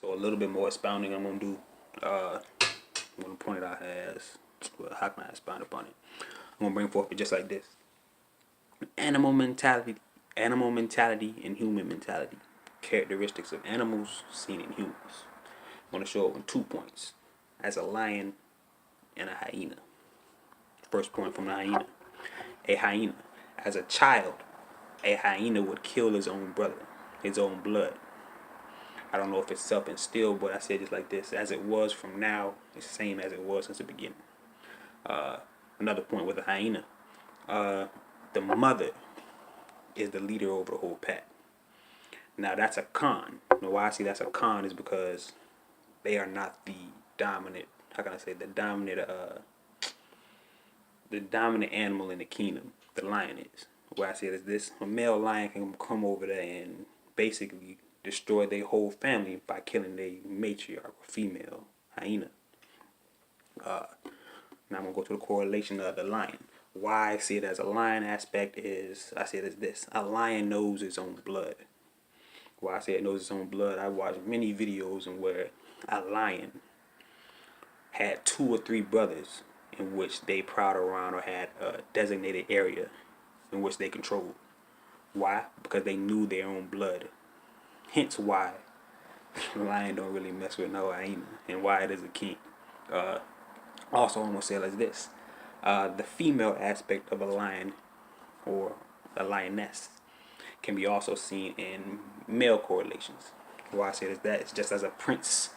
So a little bit more expounding I'm gonna do. I'm gonna point it out as, well, how can I expound upon it? I'm gonna bring forth it just like this: animal mentality, animal mentality, and human mentality. Characteristics of animals seen in humans. I'm gonna show it in 2 points: as a lion and a hyena. First point from the hyena. A hyena. As a child, a hyena would kill his own brother, his own blood. I don't know if it's self-instilled, but I say it just like this: as it was from now, it's the same as it was since the beginning. Another point with a hyena: the mother is the leader over the whole pack. Now that's a con. Now why I say that's a con is because they are not the dominant. How can I say the dominant animal in the kingdom? The lion is. Why I say it is this: a male lion can come over there and basically destroy their whole family by killing their matriarch or female hyena. Now I'm gonna go to the correlation of the lion. Why I see it as a lion aspect is I see it as this: a lion knows its own blood. Why I say it knows its own blood, I watched many videos in where a lion had 2 or 3 brothers in which they prowled around or had a designated area in which they controlled. Why? Because they knew their own blood. Hence why the lion don't really mess with no hyena and why it is a king. Also, I'm gonna say it like this: the female aspect of a lion or a lioness can be also seen in male correlations. Why I say it is that it's just as a prince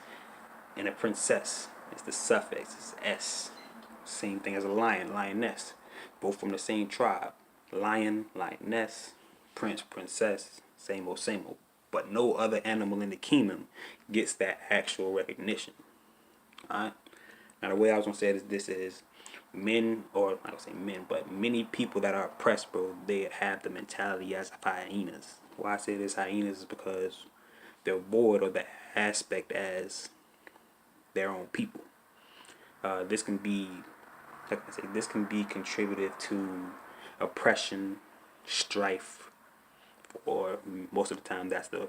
and a princess. It's the suffix, it's S. Same thing as a lion, lioness. Both from the same tribe. Lion, lioness, prince, princess, same old, same old. But no other animal in the kingdom gets that actual recognition. Alright? Now the way I was gonna say it is this is men, or I don't say men, but many people that are oppressed, bro, they have the mentality as hyenas. Why I say this hyenas is because they're bored of the aspect as their own people. This can be, like I say, this can be contributive to oppression, strife, or most of the time that's the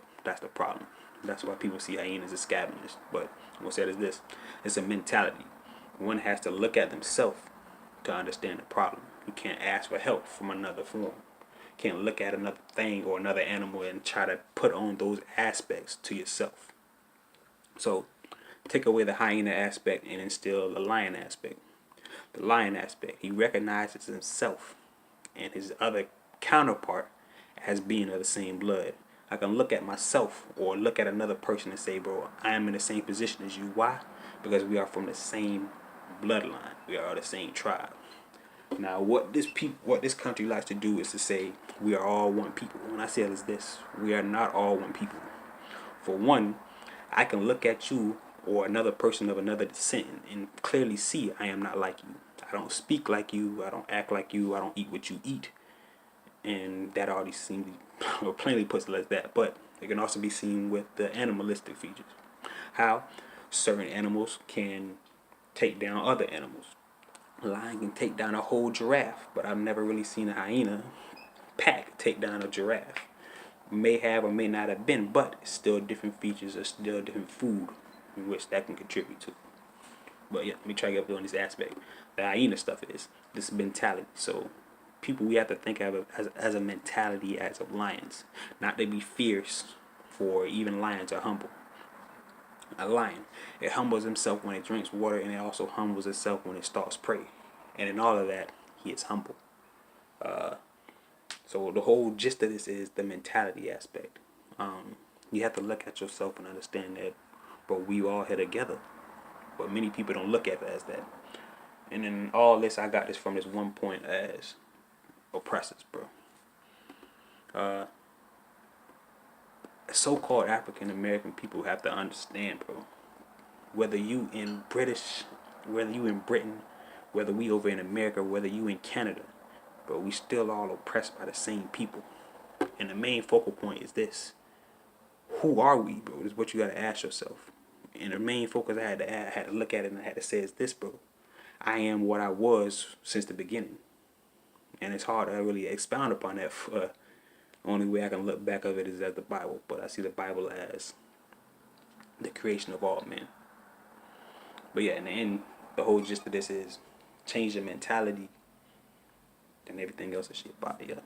problem. That's why people see hyenas as scavengers. But I'm gonna say it as this: it's a mentality. One has to look at themselves to understand the problem. You can't ask for help from another form. You can't look at another thing or another animal and try to put on those aspects to yourself. So take away the hyena aspect and instill the lion aspect. The lion aspect, he recognizes himself and his other counterpart as being of the same blood. I can look at myself or look at another person and say, bro, I am in the same position as you. Why? Because we are from the same bloodline. We are the same tribe. Now, what this country likes to do is to say we are all one people. When I say it is this: we are not all one people. For one, I can look at you or another person of another descent and clearly see I am not like you. I don't speak like you. I don't act like you. I don't eat what you eat. And that already seems or plainly puts it like that. But it can also be seen with the animalistic features. How certain animals can take down other animals. A lion can take down a whole giraffe, but I've never really seen a hyena pack take down a giraffe. May have or may not have been, but still different features or still different food in which that can contribute to. But yeah, let me try to get up on this aspect. The hyena stuff is this mentality. So people, we have to think of it as a mentality as of lions, not to be fierce, for even lions are humble. A lion, it humbles himself when it drinks water, and it also humbles itself when it stalks prey. And in all of that, he is humble. So the whole gist of this is the mentality aspect. You have to look at yourself and understand that, but we all here together. But many people don't look at it as that. And in all this, I got this from this one point as oppressors, bro. So-called African American people have to understand, bro. Whether you in British, whether you in Britain, whether we over in America, whether you in Canada, but we still all oppressed by the same people. And the main focal point is this: who are we, bro? This is what you gotta ask yourself. And the main focus I had to look at it and I had to say is this, bro: I am what I was since the beginning. And it's hard to really expound upon that. Only way I can look back of it is at the Bible. But I see the Bible as the creation of all men. But yeah, in the end, the whole gist of this is change your mentality, and everything else is shit body up.